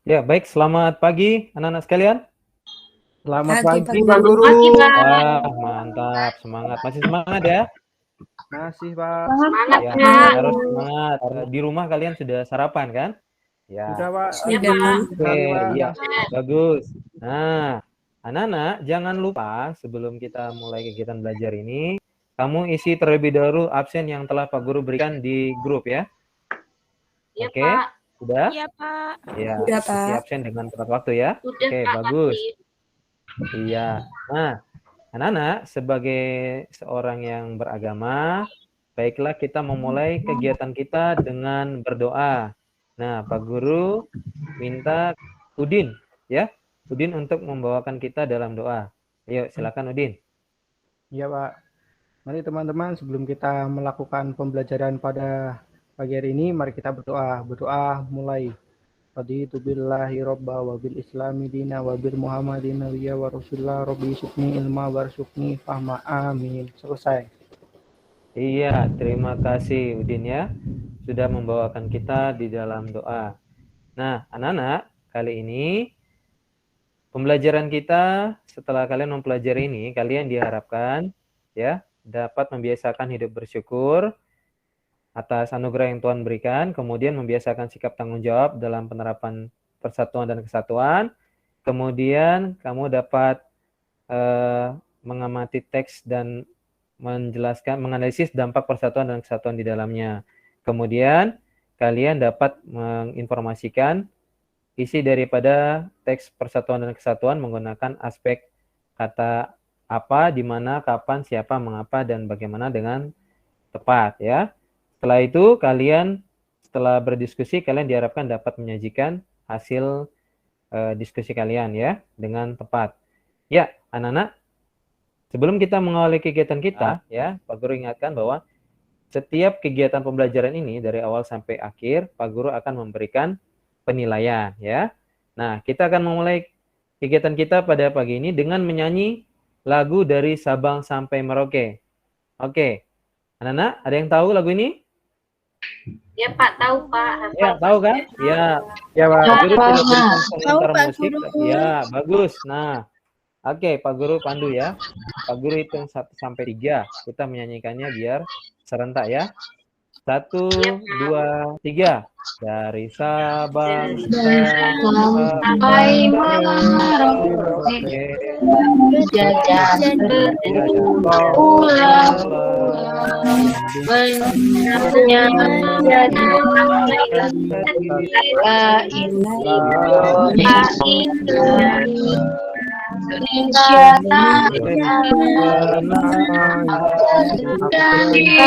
Ya, baik. Selamat pagi, anak-anak sekalian. Selamat Pagi, pagi, Pak Pak Guru. Guru. Pagi, Pak. Wah, mantap. Semangat. Masih semangat ya? Masih, Pak. Semangat, Ya, Pak. harus semangat. Di rumah kalian sudah sarapan kan? Sudah, Ya. Pak. Ya, Sudah, Pak. Pak. Oke, Hari, Pak. iya. Bagus. Nah, anak-anak, jangan lupa sebelum kita mulai kegiatan belajar ini, kamu isi terlebih dahulu absen yang telah Pak Guru berikan di grup ya. Ya, Oke, Pak. sudah? Iya, Pak. Ya, Sudah, isi Pak. absen dengan tepat waktu ya. Sudah, Oke, Pak. bagus. Pasti. Iya. Nah, anak-anak, sebagai seorang yang beragama, baiklah kita memulai kegiatan kita dengan berdoa. Nah, Pak Guru minta Udin, ya, Udin untuk membawakan kita dalam doa. Ayo, silakan Udin. Iya, Pak. Mari teman-teman, sebelum kita melakukan pembelajaran pada pagi hari ini, mari kita berdoa. Berdoa mulai. Raditu billahi robba wa bil islami dina wa bil muhammadin nabiyya wa rasulullah rabbi syukni ilma warsyukni fahma amin. Selesai. Iya, terima kasih Udin ya, sudah membawakan kita di dalam doa. Nah, anak-anak, kali ini pembelajaran kita setelah kalian mempelajari ini, kalian diharapkan ya dapat membiasakan hidup bersyukur atas anugerah yang Tuhan berikan, kemudian membiasakan sikap tanggung jawab dalam penerapan persatuan dan kesatuan, kemudian kamu dapat mengamati teks dan menjelaskan, menganalisis dampak persatuan dan kesatuan di dalamnya. Kemudian kalian dapat menginformasikan isi daripada teks persatuan dan kesatuan menggunakan aspek kata apa, di mana, kapan, siapa, mengapa, dan bagaimana dengan tepat ya. Setelah itu kalian setelah berdiskusi kalian diharapkan dapat menyajikan hasil diskusi kalian ya dengan tepat. Ya, anak-anak, sebelum kita mengawali kegiatan kita ya, Pak Guru ingatkan bahwa setiap kegiatan pembelajaran ini dari awal sampai akhir Pak Guru akan memberikan penilaian ya. Nah, kita akan memulai kegiatan kita pada pagi ini dengan menyanyi lagu dari Sabang sampai Merauke. Oke. Anak-anak, ada yang tahu lagu ini? Ya, Pak. Tahu, Pak. Ya, tahu kan? Ya. Ya, Pak. Pak Guru tidak berikan Tahu, komentar Pak musik. Guru. Ya, bagus. Nah, oke, Pak Guru pandu ya. Pak Guru hitung 1 sampai 3. Kita menyanyikannya biar serentak ya. 1, 2, 3. Dari Sabang Sampai Merauke, jajah pulang, benarnya menjadi Indonesia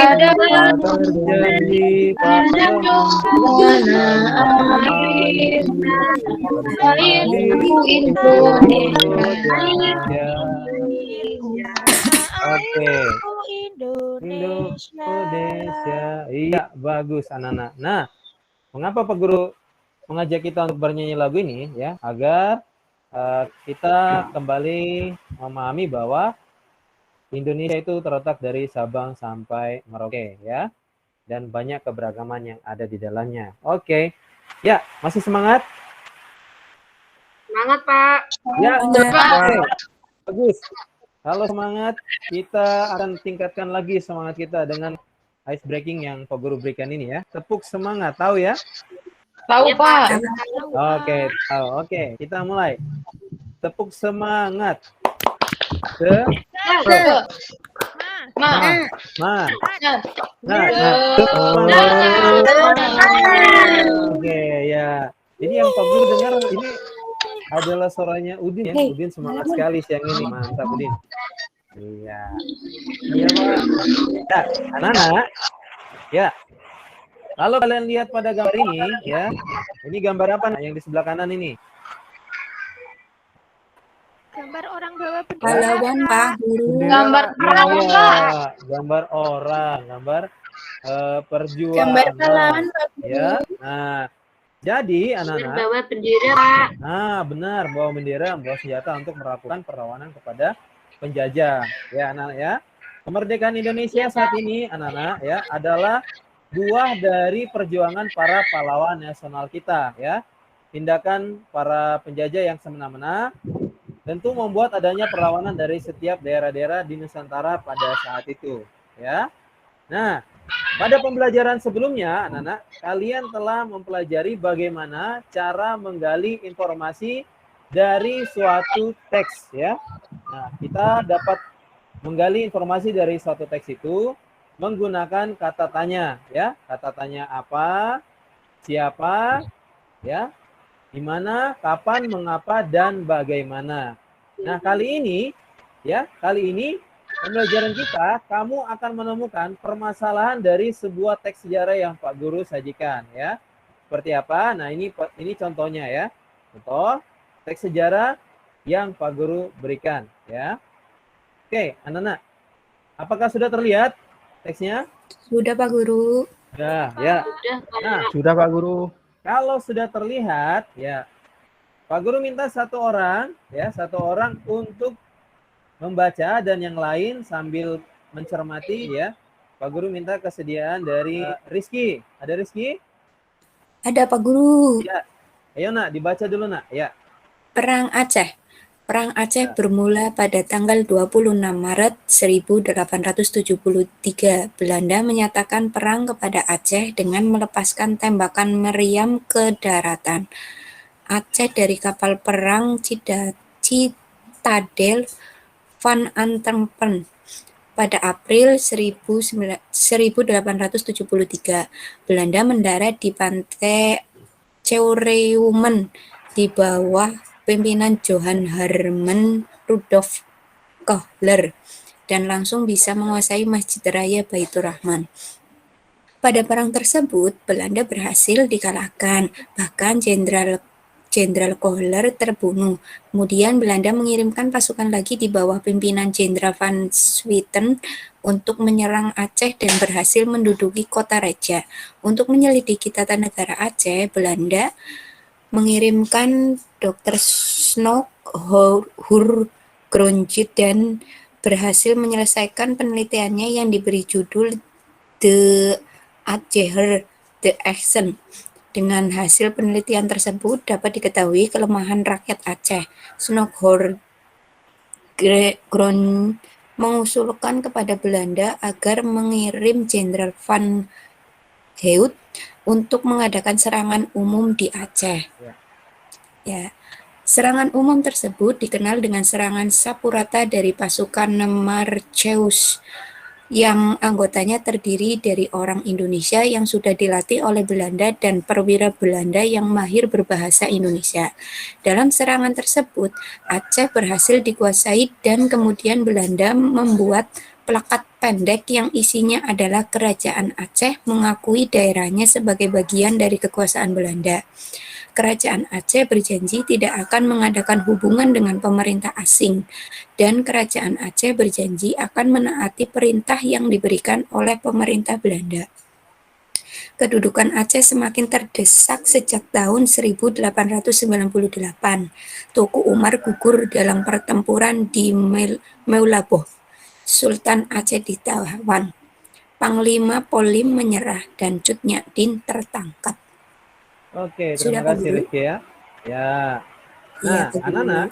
ada terjadi Oke. Indonesia. Iya, bagus anak-anak. Nah, mengapa Pak Guru mengajak kita untuk bernyanyi lagu ini ya? Agar kita kembali memahami bahwa Indonesia itu terletak dari Sabang sampai Merauke ya. Dan banyak keberagaman yang ada di dalamnya. Oke. Ya, masih semangat? Semangat, Pak. Ya, Pak. bagus. Kalau semangat, kita akan tingkatkan lagi semangat kita dengan ice breaking yang Pak Guru berikan ini ya. Tepuk semangat, tahu ya? Tahu, Pak. Oke, tahu. Oke, kita mulai. Tepuk semangat. Oke, ya. Ini yang Pak Guru dengar ini adalah suaranya Udin ya. Udin semangat sekali siang ini. Mantap Udin. Iya. Iya, Pak. Nah, anak-anak. Ya. Kalau kalian lihat pada gambar ini ya. Ini gambar apa yang di sebelah kanan ini? Gambar orang bawa bendera. Pahlawan, Pak Guru. Gambar perang, Pak. Gambar orang, gambar perjuangan. Gambar pahlawan, Pak Guru. Ya. Nah, jadi anak-anak. Bawa bendera, Pak. Nah, benar, bawa bendera, bawa senjata untuk melakukan perlawanan kepada penjajah. Ya, anak-anak ya. Kemerdekaan Indonesia saat ini, anak-anak ya, adalah buah dari perjuangan para pahlawan nasional kita, ya. tindakan para penjajah yang semena-mena, tentu membuat adanya perlawanan dari setiap daerah-daerah di Nusantara pada saat itu, ya. Nah, pada pembelajaran sebelumnya, anak-anak, kalian telah mempelajari bagaimana cara menggali informasi dari suatu teks, ya. Nah, kita dapat menggali informasi dari suatu teks itu menggunakan kata tanya, ya. Kata tanya apa, siapa, ya, di mana, kapan, mengapa, dan bagaimana. Nah, kali ini pembelajaran kita, kamu akan menemukan permasalahan dari sebuah teks sejarah yang Pak Guru sajikan, ya. Seperti apa? Nah, ini contohnya, ya. Contoh teks sejarah yang Pak Guru berikan, ya. Oke, anak-anak, apakah sudah terlihat teksnya? Sudah Pak Guru. Sudah, ya. Nah, Sudah Pak Guru. kalau sudah terlihat, ya, Pak Guru minta satu orang untuk membaca dan yang lain sambil mencermati, ya. Pak Guru minta kesediaan dari Rizky. Ada Rizky? Ada Pak Guru. Ya. Ayo nak, dibaca dulu nak. Ya. Perang Aceh. Perang Aceh bermula pada tanggal 26 Maret 1873. Belanda menyatakan perang kepada Aceh dengan melepaskan tembakan meriam ke daratan. Aceh dari kapal perang Citadel Van Antwerpen pada April 1873. Belanda mendarat di pantai Ceureummen di bawah pimpinan Johan Herman Rudolf Kohler dan langsung bisa menguasai Masjid Raya Baitur Rahman. Pada perang tersebut, Belanda berhasil dikalahkan, bahkan Jenderal Kohler terbunuh. Kemudian Belanda mengirimkan pasukan lagi di bawah pimpinan Jenderal Van Swieten untuk menyerang Aceh dan berhasil menduduki kota Raja. Untuk menyelidiki tata negara Aceh, Belanda mengirimkan Dr. Snoek Hurgronje dan berhasil menyelesaikan penelitiannya yang diberi judul De Aczeher de Action. Dengan hasil penelitian tersebut dapat diketahui kelemahan rakyat Aceh. Snoek Hurgronje mengusulkan kepada Belanda agar mengirim Jenderal Van Heut untuk mengadakan serangan umum di Aceh. Ya. Serangan umum tersebut dikenal dengan serangan Sapurata dari pasukan Marceus yang anggotanya terdiri dari orang Indonesia yang sudah dilatih oleh Belanda dan perwira Belanda yang mahir berbahasa Indonesia. Dalam serangan tersebut, Aceh berhasil dikuasai dan kemudian Belanda membuat plakat pendek yang isinya adalah Kerajaan Aceh mengakui daerahnya sebagai bagian dari kekuasaan Belanda. Kerajaan Aceh berjanji tidak akan mengadakan hubungan dengan pemerintah asing, dan Kerajaan Aceh berjanji akan menaati perintah yang diberikan oleh pemerintah Belanda. Kedudukan Aceh semakin terdesak sejak tahun 1898. Tuku Umar gugur dalam pertempuran di Meulaboh. Sultan Aceh ditawan. Panglima Polim menyerah dan Cut Nyak-Dien tertangkap. Oke, Sudah, terima Pak kasih Guru? Rizky, ya. Ya. Iya, Nah, Pak Guru. anak-anak,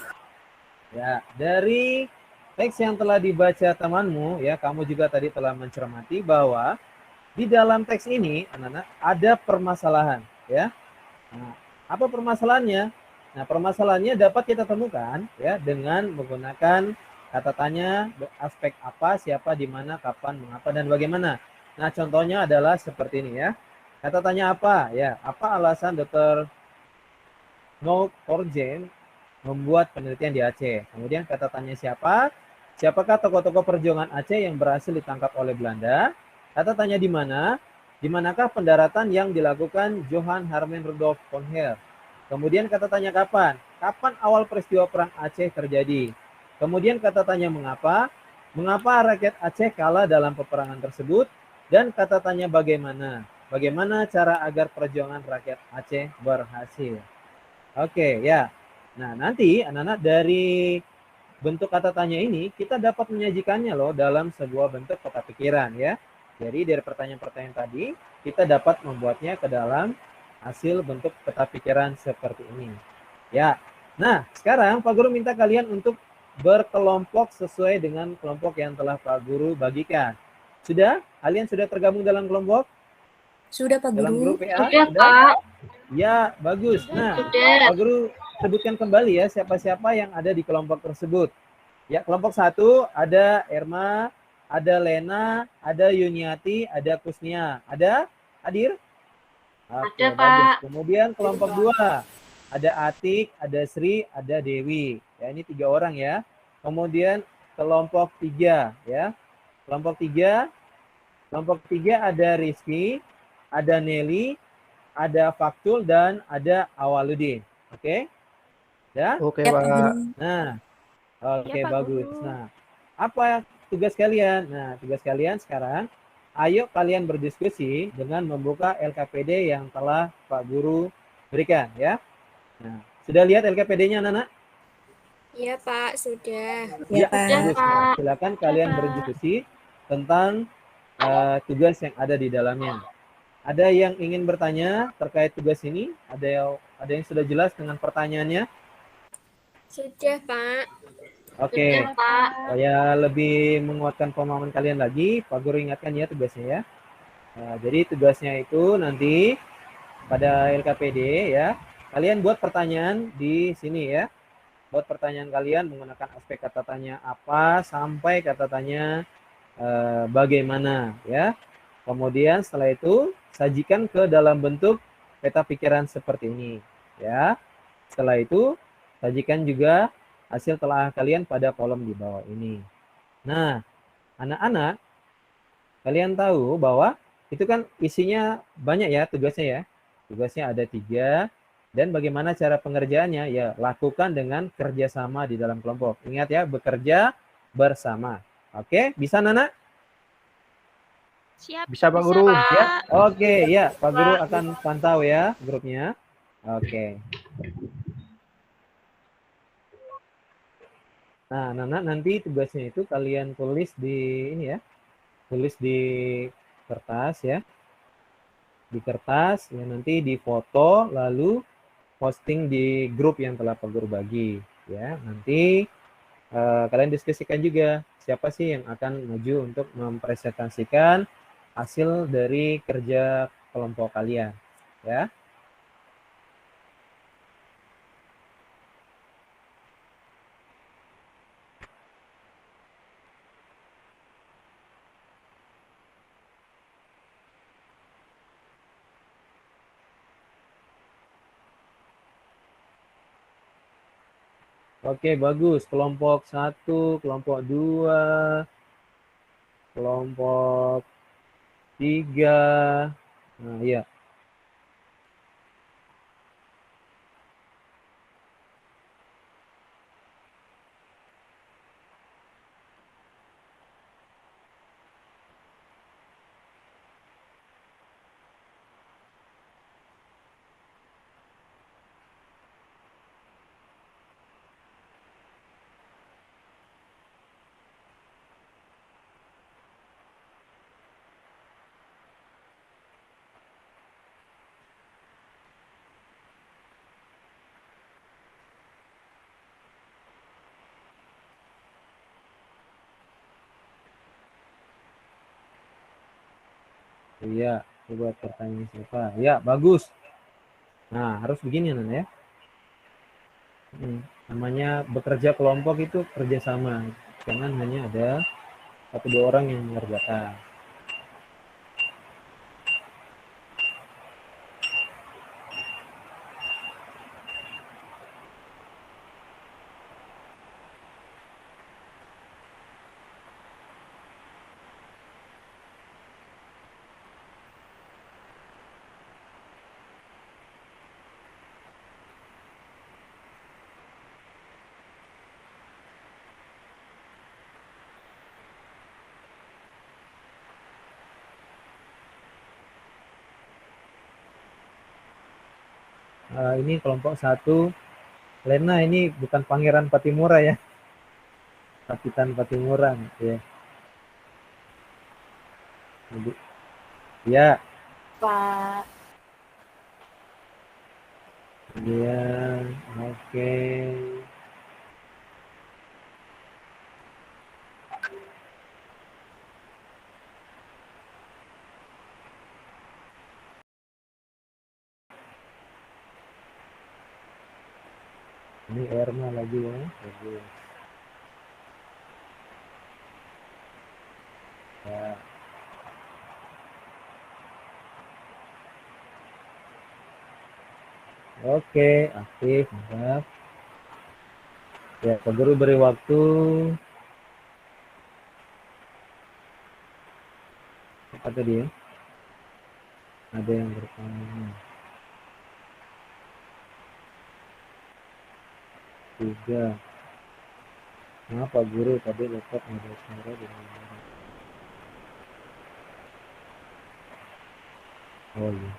ya, dari teks yang telah dibaca temanmu, ya, kamu juga tadi telah mencermati bahwa di dalam teks ini, anak-anak, ada permasalahan, ya. Nah, apa permasalahannya? Nah, permasalahannya dapat kita temukan, ya, dengan menggunakan kata tanya, aspek apa, siapa, di mana, kapan, mengapa, dan bagaimana. Nah, contohnya adalah seperti ini, ya. Kata tanya apa? Ya, apa alasan Dr. Snoek Hurgronje membuat penelitian di Aceh? Kemudian kata tanya siapa? Siapakah tokoh-tokoh perjuangan Aceh yang berhasil ditangkap oleh Belanda? Kata tanya di mana? Di manakah pendaratan yang dilakukan Johan Herman Rudolf Kohler? Kemudian kata tanya kapan? Kapan awal peristiwa perang Aceh terjadi? Kemudian kata tanya mengapa? Mengapa rakyat Aceh kalah dalam peperangan tersebut? Dan kata tanya bagaimana? Bagaimana cara agar perjuangan rakyat Aceh berhasil? Oke, ya. Nah, nanti anak-anak dari bentuk kata tanya ini kita dapat menyajikannya loh dalam sebuah bentuk peta pikiran, ya. Jadi dari pertanyaan-pertanyaan tadi kita dapat membuatnya ke dalam hasil bentuk peta pikiran seperti ini. Ya. Nah, sekarang Pak Guru minta kalian untuk berkelompok sesuai dengan kelompok yang telah Pak Guru bagikan. Sudah? Kalian sudah tergabung dalam kelompok? Sudah, Pak Dalam Guru. grup PA? Sudah, Pak. Ya, bagus. Nah, Sudah. Pak Guru sebutkan kembali ya siapa-siapa yang ada di kelompok tersebut. Ya, kelompok 1 ada Erma, ada Lena, ada Yuniati, ada Kusnia. Ada? Hadir? Oke, Ada, bagus. Pak. Kemudian kelompok 2 ada Atik, ada Sri, ada Dewi. Ya, ini 3 orang ya. Kemudian kelompok 3 ya. Kelompok 3 ada Rizky, ada Nelly, ada Faktul, dan ada Awaludin. Oke? Ya? Oke, Ya, Pak Pak. Guru. Nah, oke, Ya, Pak bagus. Guru. Nah, apa tugas kalian? Nah, tugas kalian sekarang, ayo kalian berdiskusi dengan membuka LKPD yang telah Pak Guru berikan ya. Nah, sudah lihat LKPD-nya, anak-anak? Iya, Pak, sudah. Ya, Pak. bagus. Pak. Nah, silakan kalian Pak. berdiskusi tentang tugas yang ada di dalamnya. Ada yang ingin bertanya terkait tugas ini? Ada yang sudah jelas dengan pertanyaannya? Sudah, Pak. Oke. Sudah, Pak. Supaya lebih menguatkan pemahaman kalian lagi, Pak Guru ingatkan ya tugasnya ya. Nah, jadi tugasnya itu nanti pada LKPD ya, kalian buat pertanyaan di sini ya. Buat pertanyaan kalian menggunakan aspek kata tanya apa sampai kata tanya bagaimana ya. Kemudian setelah itu sajikan ke dalam bentuk peta pikiran seperti ini ya. Setelah itu sajikan juga hasil telah kalian pada kolom di bawah ini. Nah, anak-anak, kalian tahu bahwa itu kan isinya banyak ya tugasnya ya. Tugasnya ada 3 dan bagaimana cara pengerjaannya? Ya, lakukan dengan kerjasama di dalam kelompok. Ingat ya, bekerja bersama. Oke, bisa Nana? Siap. Bisa, Pak Guru. Ya, oke ya, Pak Guru akan pantau ya grupnya. Oke. Nah, Nana nanti tugasnya itu kalian tulis di ini ya. Tulis di kertas ya. Di kertas ya, nanti difoto lalu posting di grup yang telah Pak Guru bagi ya. Nanti kalian diskusikan juga siapa sih yang akan maju untuk mempresentasikan hasil dari kerja kelompok kalian ya. Oke, bagus. Kelompok 1, kelompok 2, kelompok 3. Nah, iya. Iya, coba pertanyaan siapa? Ya, bagus. Nah, harus begini Nana ya. Namanya bekerja kelompok itu kerjasama. Jangan hanya ada 1-2 orang yang mengerjakan. Ini kelompok 1. Lena ini bukan Pangeran Patimura ya. Kapitan Patimura ya. Ya. Pak. Iya, oke. Ini airnya lagi ya. Bagus. Ya. Oke, aktif, mantap. Ya, Pak Guru beri waktu. Apa tadi ya? Ada yang bertanya. 3. Nah, Pak Guru tadi laptop ada suara di mana? Oh iya.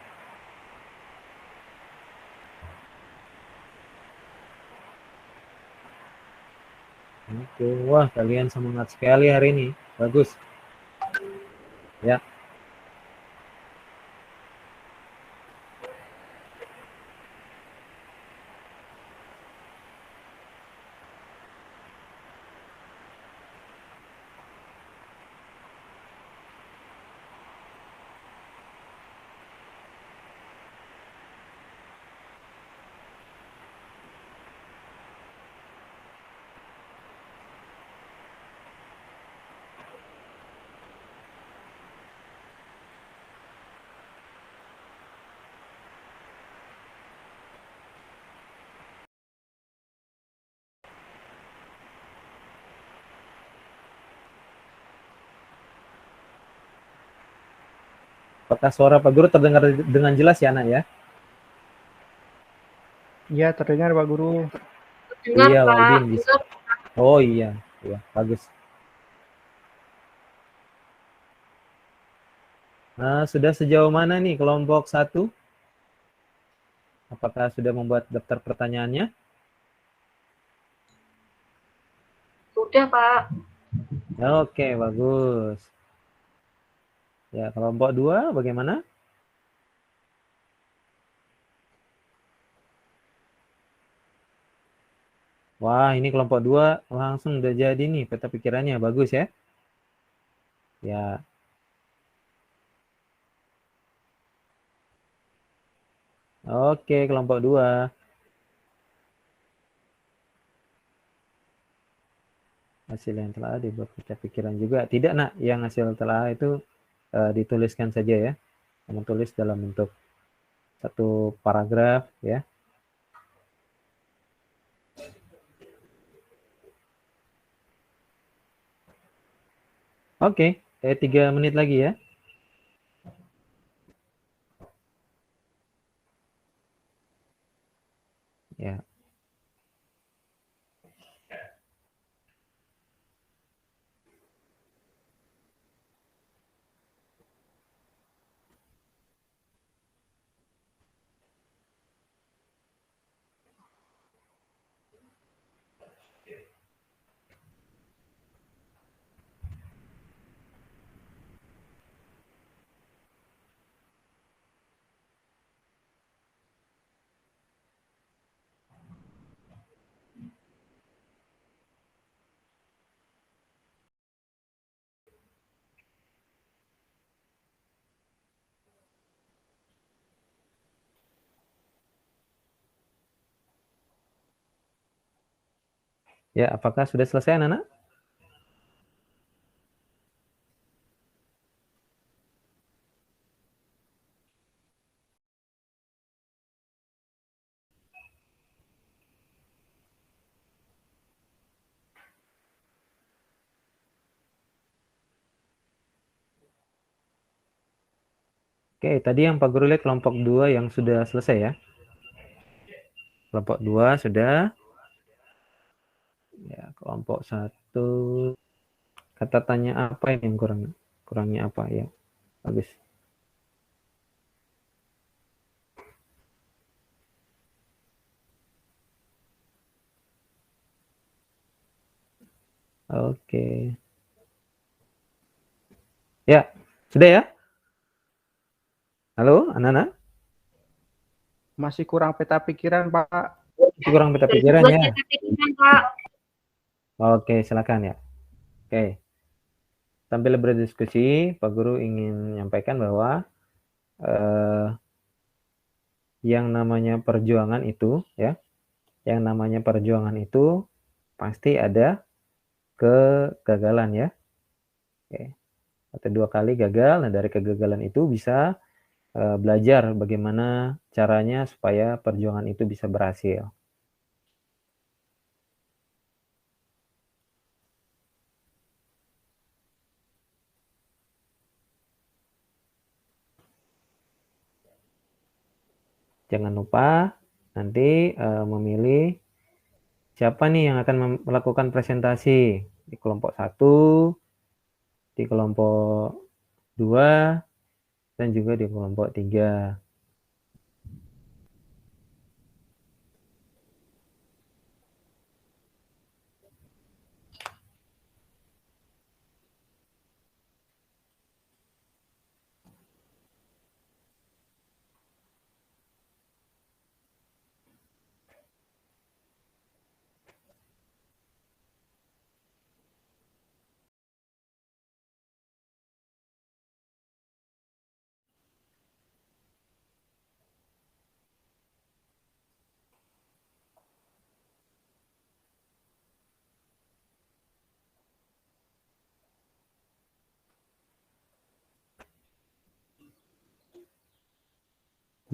Oke, wah kalian semangat sekali hari ini. Bagus. Ya. Apakah suara Pak Guru terdengar dengan jelas ya, Nak ya? Iya, terdengar Pak Guru. Dengar, Iya, Pak. Waldin bisa. Oh iya, iya, bagus. Nah, sudah sejauh mana nih kelompok 1? Apakah sudah membuat daftar pertanyaannya? Sudah, Pak. Oke, bagus. Ya, kelompok 2 bagaimana? Wah, ini kelompok 2 langsung udah jadi nih peta pikirannya. Bagus ya. Ya. Oke, kelompok 2. Hasil yang telah dibuat peta pikiran juga. Tidak, Nak. Yang hasil telah itu dituliskan saja ya. Kamu tulis dalam bentuk satu paragraf ya. Oke, 3 menit lagi ya. Ya. Ya, apakah sudah selesai, Nana? Oke, tadi yang Pak Guru lihat kelompok 2 yang sudah selesai ya. Kelompok 2 sudah. Ya, kelompok 1. Kata tanya apa ini yang kurangnya apa ya? Bagus. Oke. Ya, sudah ya? Halo, anak-anak? Masih kurang peta pikiran, Pak. Kurang peta pikiran Buat ya. peta pikiran, Pak. Oke, silakan ya. Oke. Sambil berdiskusi, Pak Guru ingin menyampaikan bahwa yang namanya perjuangan itu ya, yang namanya perjuangan itu pasti ada kegagalan ya. Oke. Atau 2 kali gagal, nah dari kegagalan itu bisa belajar bagaimana caranya supaya perjuangan itu bisa berhasil. Jangan lupa nanti memilih siapa nih yang akan melakukan presentasi di kelompok 1, di kelompok 2, dan juga di kelompok 3.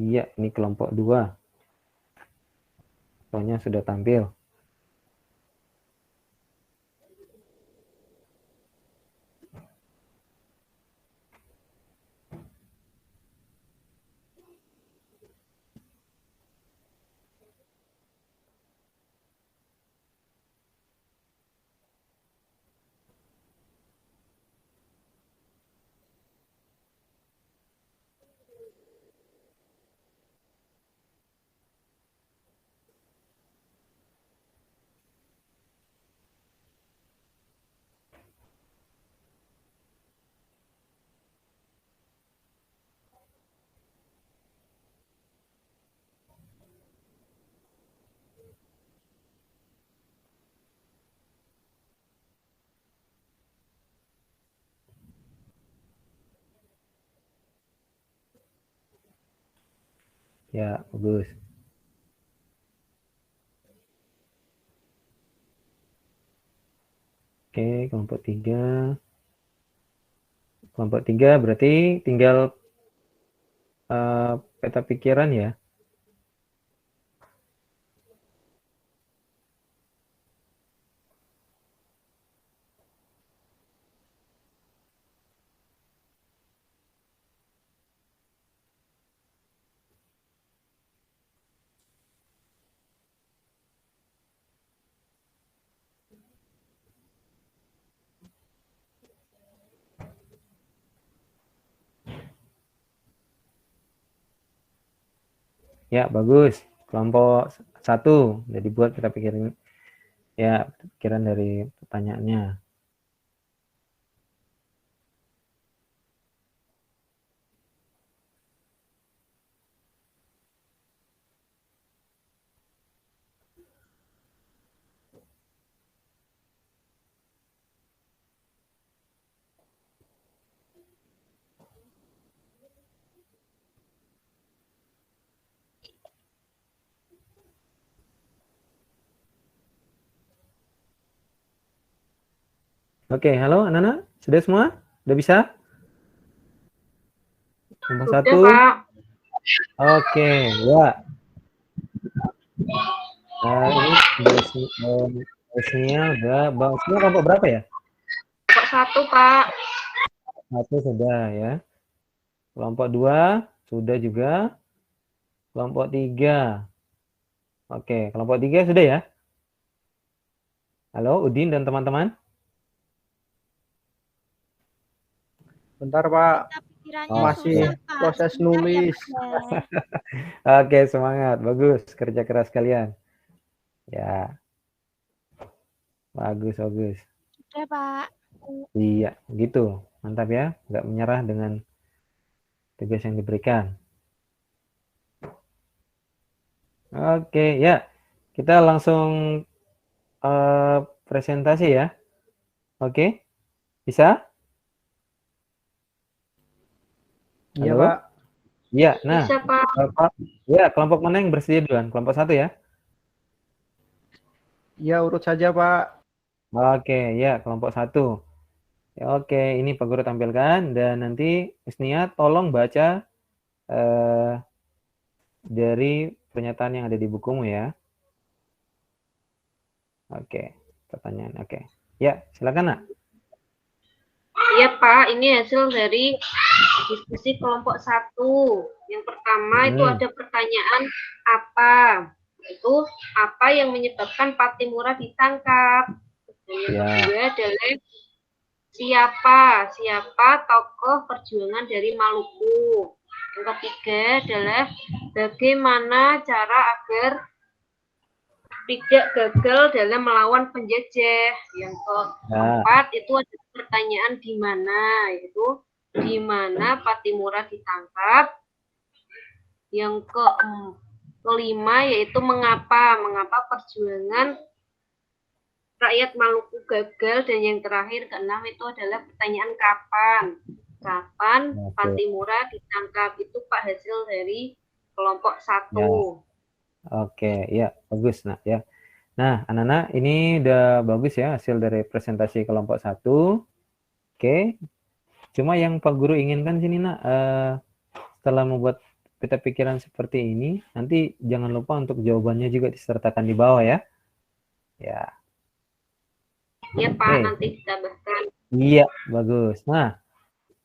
Iya, ini kelompok 2. Soalnya sudah tampil. Ya, bagus. Oke, kelompok 3. Kelompok 3 berarti tinggal peta pikiran ya. Ya, bagus. Kelompok 1 udah dibuat peta pikiran. Ya, pikiran dari pertanyaannya. Oke, halo anak-anak, sudah semua? Sudah bisa? Kelompok Sudah, 1. Pak. Oke, ya. Ini Bosnia udah. Bosnia kelompok berapa ya? Kelompok 1, Pak. 1 sudah ya. Kelompok 2 sudah juga. Kelompok 3. Oke, kelompok 3 sudah ya? Halo, Udin dan teman-teman. Bentar, Pak. Oh, Masih proses nulis. Oke, semangat. Bagus. Kerja keras kalian. Ya, bagus, bagus. Sudah, Pak. Iya, gitu. Mantap ya. Nggak menyerah dengan tugas yang diberikan. Oke, ya. Kita langsung presentasi ya. Oke. Bisa? Iya, Halo? Pak. Iya, nah. Bisa, Pak. Ya, kelompok mana yang bersedia duluan? Kelompok 1 ya? Iya, urut saja, Pak. Oke, ya, kelompok 1. Ya, oke, ini Pak Guru tampilkan dan nanti Isnia tolong baca dari pernyataan yang ada di bukumu ya. Oke, pertanyaan. Oke. Ya, silakan, Nak. Iya, Pak. Ini hasil dari diskusi kelompok 1. Yang pertama itu ada pertanyaan apa? Itu apa yang menyebabkan Patimura ditangkap? Dan yang kedua adalah siapa tokoh perjuangan dari Maluku? Yang ketiga adalah bagaimana cara agar tidak gagal dalam melawan penjajah. Yang keempat itu ada pertanyaan di mana, yaitu di mana Patimura ditangkap. Yang kelima yaitu mengapa perjuangan rakyat Maluku gagal, dan yang terakhir keenam itu adalah pertanyaan kapan Patimura ditangkap. Itu Pak hasil dari kelompok 1. Oke, ya bagus, Nak ya. Nah, anak-anak ini udah bagus ya hasil dari presentasi kelompok 1. Oke. Cuma yang Pak Guru inginkan sini, Nak, setelah membuat peta pikiran seperti ini, nanti jangan lupa untuk jawabannya juga disertakan di bawah ya. Ya. Ya, Pak, nanti ditambahkan. Iya, bagus. Nah,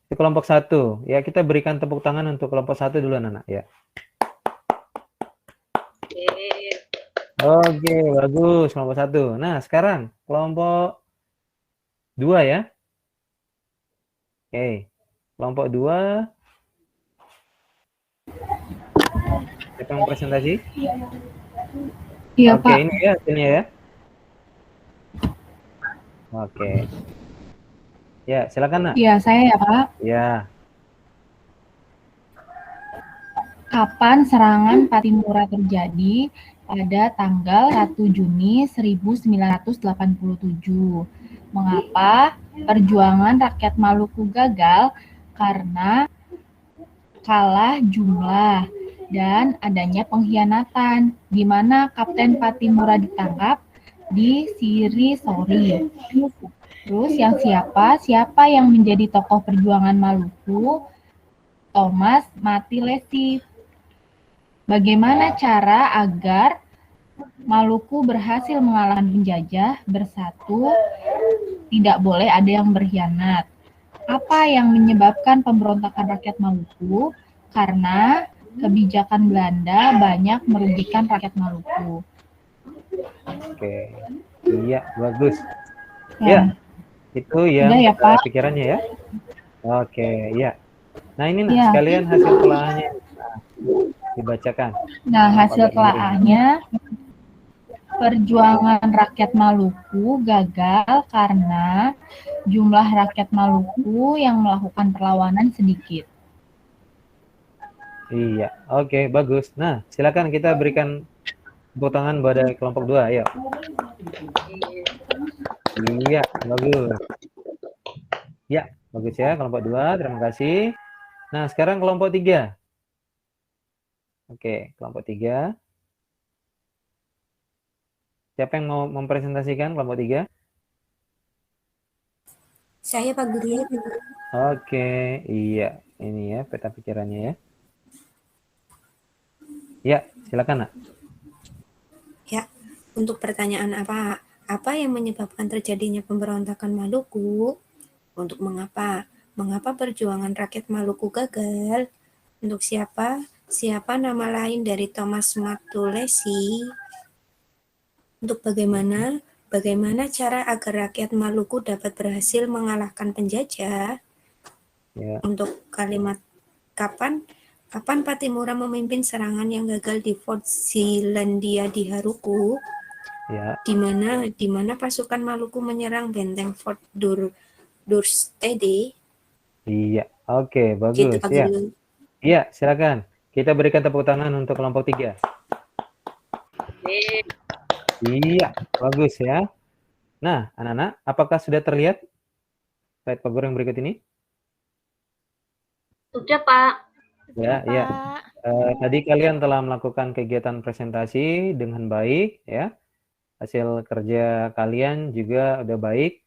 itu kelompok 1. Ya, kita berikan tepuk tangan untuk kelompok 1 dulu, anak-anak ya. Oke, bagus kelompok 1. Nah, sekarang kelompok 2 ya. Oke. Kelompok 2. Siapa yang presentasi? Iya, Oke, Pak. ini ya hasilnya ya. Oke. Ya, silakan, Nak. Iya, saya ya, Pak. Ya. Kapan serangan Patimura terjadi? Pada tanggal 1 Juni 1987. Mengapa perjuangan rakyat Maluku gagal? Karena kalah jumlah dan adanya pengkhianatan, di mana Kapten Patimura ditangkap di Sirisori. Terus yang siapa yang menjadi tokoh perjuangan Maluku? Thomas Matilesi. Bagaimana cara agar Maluku berhasil mengalahkan penjajah? Bersatu, tidak boleh ada yang berkhianat. Apa yang menyebabkan pemberontakan rakyat Maluku? Karena kebijakan Belanda banyak merugikan rakyat Maluku. Oke. Iya, bagus. Ya, itu yang ya, Pak. pikirannya ya. Oke, ya. Nah, ini Nak, sekalian hasil telaahnya dibacakan. Nah, hasil telaahnya, perjuangan rakyat Maluku gagal karena jumlah rakyat Maluku yang melakukan perlawanan sedikit. Iya, oke, bagus. Nah, silakan kita berikan tepuk tangan pada kelompok 2, ayo. Iya, bagus. Ya, bagus ya kelompok 2, terima kasih. Nah, sekarang kelompok 3. Oke, kelompok 3. Siapa yang mau mempresentasikan kelompok 3? Saya, Pak Guru. Oke, iya. Ini ya peta pikirannya ya. Ya, silakan, Nak. Ya, untuk pertanyaan apa yang menyebabkan terjadinya pemberontakan Maluku? Untuk mengapa perjuangan rakyat Maluku gagal? Untuk siapa nama lain dari Thomas Matulesi? Untuk bagaimana cara agar rakyat Maluku dapat berhasil mengalahkan penjajah? Ya. Untuk kalimat kapan Patimura memimpin serangan yang gagal di Fort Zeelandia di Haruku? Ya. Di mana pasukan Maluku menyerang benteng Fort Durstede? Iya, oke, bagus. Gitu, Pak ya. Guru. Iya, silakan. Kita berikan tepuk tangan untuk kelompok 3. Iya, bagus ya. Nah, anak-anak, apakah sudah terlihat slide Pak Guru yang berikut ini? Sudah, Pak. Ya, Pak. ya. Tadi kalian telah melakukan kegiatan presentasi dengan baik, ya. Hasil kerja kalian juga udah baik.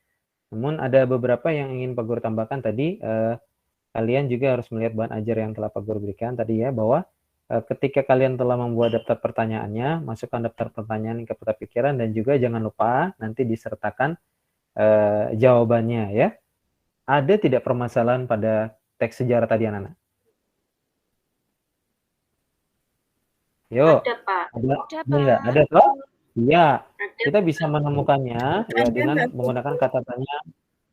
Namun ada beberapa yang ingin Pak Guru tambahkan tadi. Kalian juga harus melihat bahan ajar yang telah Pak Guru berikan tadi ya, bahwa ketika kalian telah membuat daftar pertanyaannya, masukkan daftar pertanyaan ke peta pikiran dan juga jangan lupa nanti disertakan jawabannya ya. Ada tidak permasalahan pada teks sejarah tadi anak-anak? Yuk. Ada, Pak. Ada enggak? Ada toh? Iya. Kita bisa menemukannya ya dengan menggunakan kata tanya.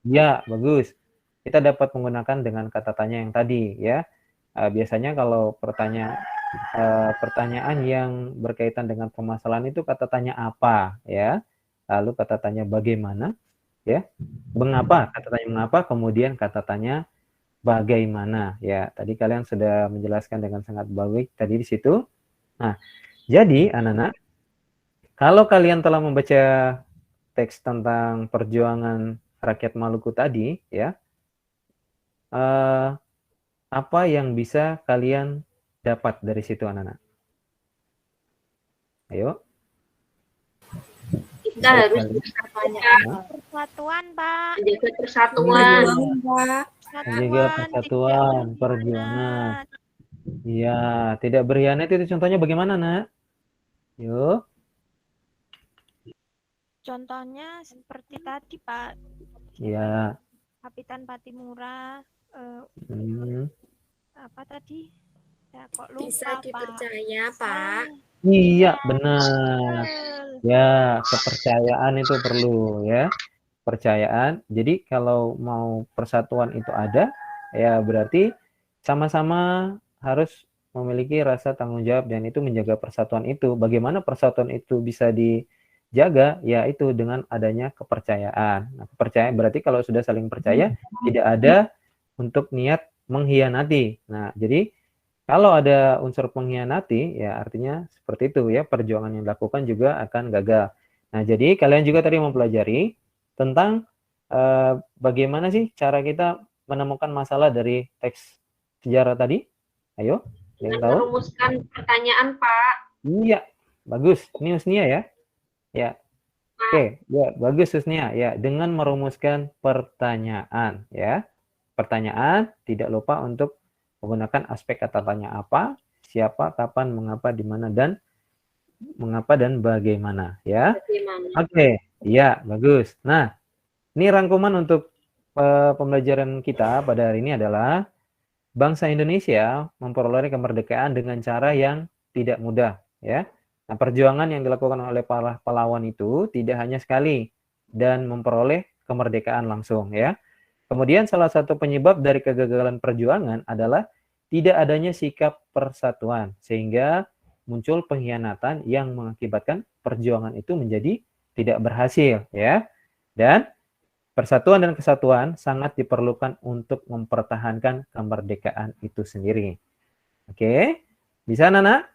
Ya, bagus. Kita dapat menggunakan dengan kata tanya yang tadi ya. Biasanya kalau pertanyaan yang berkaitan dengan permasalahan itu kata tanya apa ya. Lalu kata tanya bagaimana ya. Mengapa? Kata tanya mengapa, kemudian kata tanya bagaimana ya. Tadi kalian sudah menjelaskan dengan sangat baik tadi di situ. Nah, jadi anak-anak, kalau kalian telah membaca teks tentang perjuangan rakyat Maluku tadi ya, apa yang bisa kalian dapat dari situ anak-anak? Ayo. Kita harus Persatuan, Pak. menjaga persatuan. Menjaga persatuan, perjuangan. Iya, tidak berkhianat itu contohnya bagaimana, Nak? Yuk. Contohnya seperti tadi, Pak. Iya. Kapitan Patimura. Apa tadi? Ya, kok lupa, Bisa dipercaya, Pak. Pak. Iya, benar. Ya, kepercayaan itu perlu ya. Percayaan. Jadi kalau mau persatuan itu ada, ya berarti sama-sama harus memiliki rasa tanggung jawab dan itu menjaga persatuan itu. Bagaimana persatuan itu bisa dijaga? Ya itu dengan adanya kepercayaan. Nah, kepercayaan berarti kalau sudah saling percaya, tidak ada untuk niat mengkhianati. Nah, jadi kalau ada unsur mengkhianati, ya artinya seperti itu ya, perjuangan yang dilakukan juga akan gagal. Nah, jadi kalian juga tadi mempelajari tentang bagaimana sih cara kita menemukan masalah dari teks sejarah tadi. Ayo, yang tahu? Merumuskan pertanyaan, Pak. Iya, bagus. Ini Husnia ya. Ya. Oke, ya bagus Husnia. Ya, dengan merumuskan pertanyaan ya. Pertanyaan, tidak lupa untuk menggunakan aspek kata tanya apa, siapa, kapan, mengapa, di mana, dan mengapa dan bagaimana ya. Oke, ya bagus. Nah, ini rangkuman untuk pembelajaran kita pada hari ini adalah bangsa Indonesia memperoleh kemerdekaan dengan cara yang tidak mudah ya. Nah, perjuangan yang dilakukan oleh para pahlawan itu tidak hanya sekali dan memperoleh kemerdekaan langsung ya. Kemudian salah satu penyebab dari kegagalan perjuangan adalah tidak adanya sikap persatuan sehingga muncul pengkhianatan yang mengakibatkan perjuangan itu menjadi tidak berhasil ya. Dan persatuan dan kesatuan sangat diperlukan untuk mempertahankan kemerdekaan itu sendiri. Oke, bisa Nana?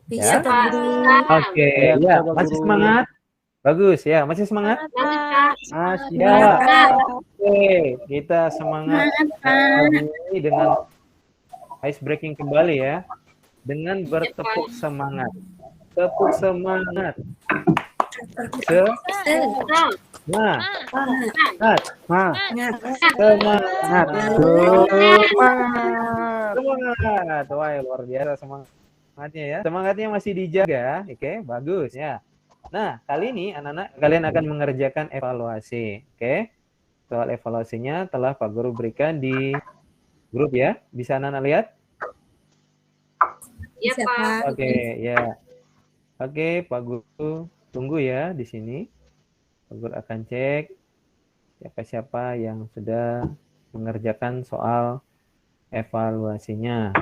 Bisa, Ya? Pak Guru. Oke, ya, masih semangat? Bagus ya, masih semangat? Masih. Ya. Oke, kita semangat ini dengan ice breaking kembali ya. Dengan bertepuk semangat. Tepuk semangat. Semangat. Semangat. Wah, luar biasa semangatnya ya. Semangatnya masih dijaga. Oke, bagus ya. Nah, kali ini anak-anak kalian akan mengerjakan evaluasi. Oke. Soal evaluasinya telah Pak Guru berikan di grup ya. Bisa anak-anak lihat? Iya, Pak. Oke, ya. Oke, Pak Guru tunggu ya di sini. Pak Guru akan cek siapa-siapa yang sudah mengerjakan soal evaluasinya.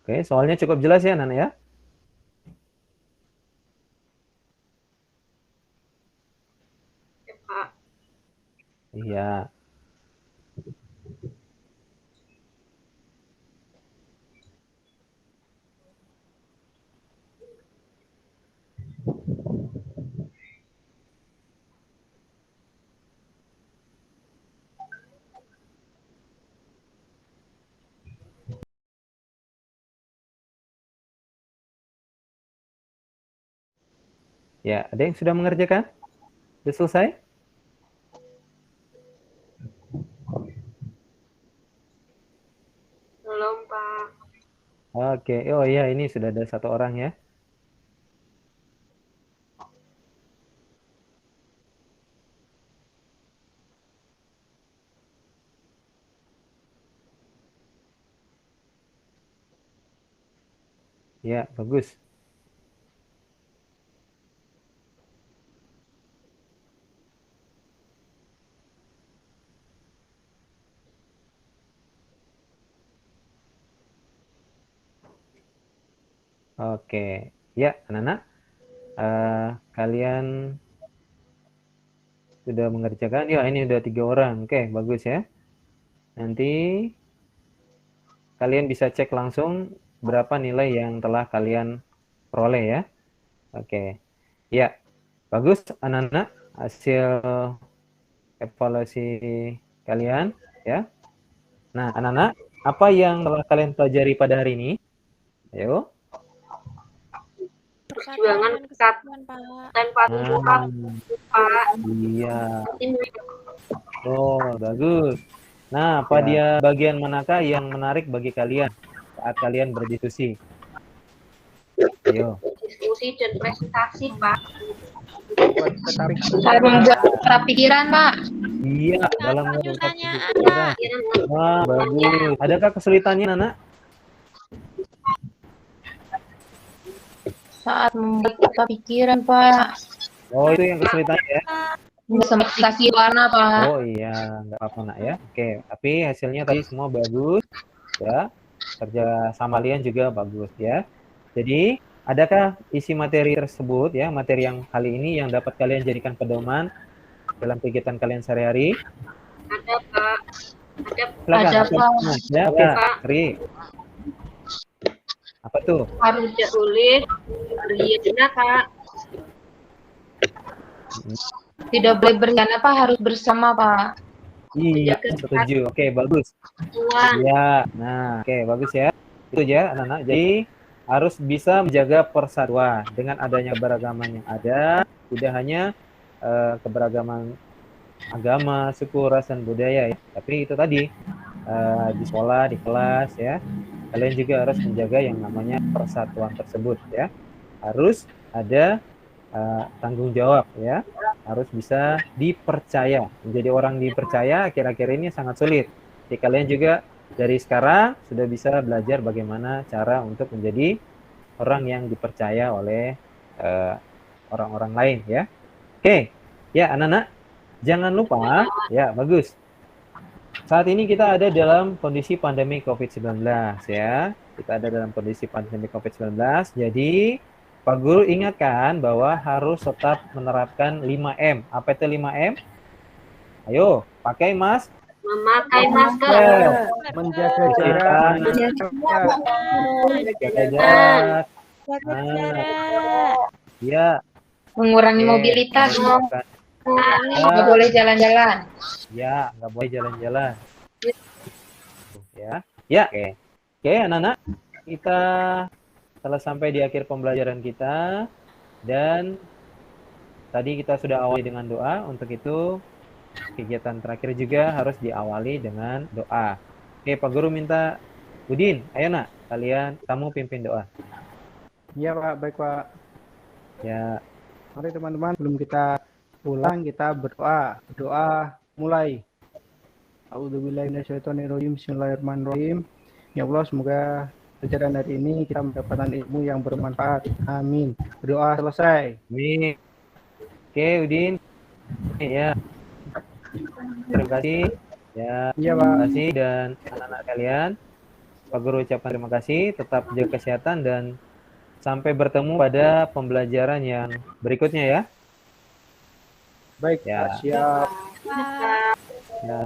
Oke, soalnya cukup jelas ya, Nana ya? Pak. Iya. Ya, ada yang sudah mengerjakan? Sudah selesai? Belum, Pak. Oke, oh iya, ini sudah ada satu orang ya. Ya, bagus. Oke, ya anak-anak, kalian sudah mengerjakan? Ya, ini udah 3 orang. Oke, bagus ya. Nanti kalian bisa cek langsung berapa nilai yang telah kalian peroleh ya. Oke, ya bagus anak-anak hasil evaluasi kalian ya. Nah, anak-anak, apa yang telah kalian pelajari pada hari ini? Ayo. Perjuangan Persatuan dan kesatuan, Pak. dan Patimura, Pak. Iya. Ini Oh, bagus. Nah, apa dia bagian manakah yang menarik bagi kalian saat kalian berdiskusi? Ayo. diskusi dan presentasi, Pak. Tertarik. Membuat pikiran, Pak. Iya, dalam pertanyaannya pikiran. Wah, bagus. Adakah kesulitannya, Nana? Saat membuat peta pikiran, Pak. Oh, itu yang kesulitannya ya? Kasih warna, Pak. Oh iya, nggak apa-apa nak ya. Oke, tapi hasilnya tadi semua bagus ya. Kerja sama kalian juga bagus ya. Jadi, adakah isi materi tersebut ya, materi yang kali ini yang dapat kalian jadikan pedoman dalam kegiatan kalian sehari-hari? Ada, Pak. Silakan. Ada, Pak. Ya, oke, Pak. Ri. Apa tuh? Harus tidak boleh berhianat, Pak. Tidak boleh berkhianat, Pak. Harus bersama, Pak. Iya, setuju. Oke, bagus. Tuan. Ya, nah, oke, bagus ya. Itu ya, anak-anak. Jadi harus bisa menjaga persatuan dengan adanya keberagaman yang ada, tidak hanya keberagaman agama, suku, ras, dan budaya ya. Tapi itu tadi di sekolah, di kelas ya, kalian juga harus menjaga yang namanya persatuan tersebut ya. Harus ada tanggung jawab ya, harus bisa dipercaya. Menjadi orang dipercaya akhir-akhir ini sangat sulit. Jadi kalian juga dari sekarang sudah bisa belajar bagaimana cara untuk menjadi orang yang dipercaya oleh orang-orang lain ya. Oke, ya anak-anak, jangan lupa ya, bagus. Saat ini kita ada dalam kondisi pandemi COVID-19 ya. Kita ada dalam kondisi pandemi COVID-19. Jadi Pak Guru ingatkan bahwa harus tetap menerapkan 5M. Apa itu 5M? Ayo, pakai masker. Memakai masker. Menjaga jarak. Jaga jarak. Jaga jarak. Ya. Mengurangi Oke. mobilitas. Mengurangi- Nggak boleh jalan-jalan. Ya, nggak boleh jalan-jalan. Ya, ya, oke. Oke, anak-anak, kita telah sampai di akhir pembelajaran kita dan tadi kita sudah awali dengan doa. Untuk itu, kegiatan terakhir juga harus diawali dengan doa. Oke, Pak Guru minta Udin, ayo nak, kamu pimpin doa. Iya, Pak. Baik, Pak. Ya, Mari teman-teman, sebelum kita pulang kita berdoa. Doa mulai. A'udzubillahi minasyaitonirrajim. Bismillahirrahmanirrahim. Ya Allah, semoga pelajaran hari ini kita mendapatkan ilmu yang bermanfaat. Amin. Berdoa selesai. amin. Oke, Udin. Ya. Terima kasih. Ya, Iya, terima Pak. kasih dan anak-anak kalian. Pak Guru ucapkan terima kasih. Tetap jaga kesehatan dan sampai bertemu pada pembelajaran yang berikutnya ya. Baik, Ya. Pak. Siap. Pak. Ya.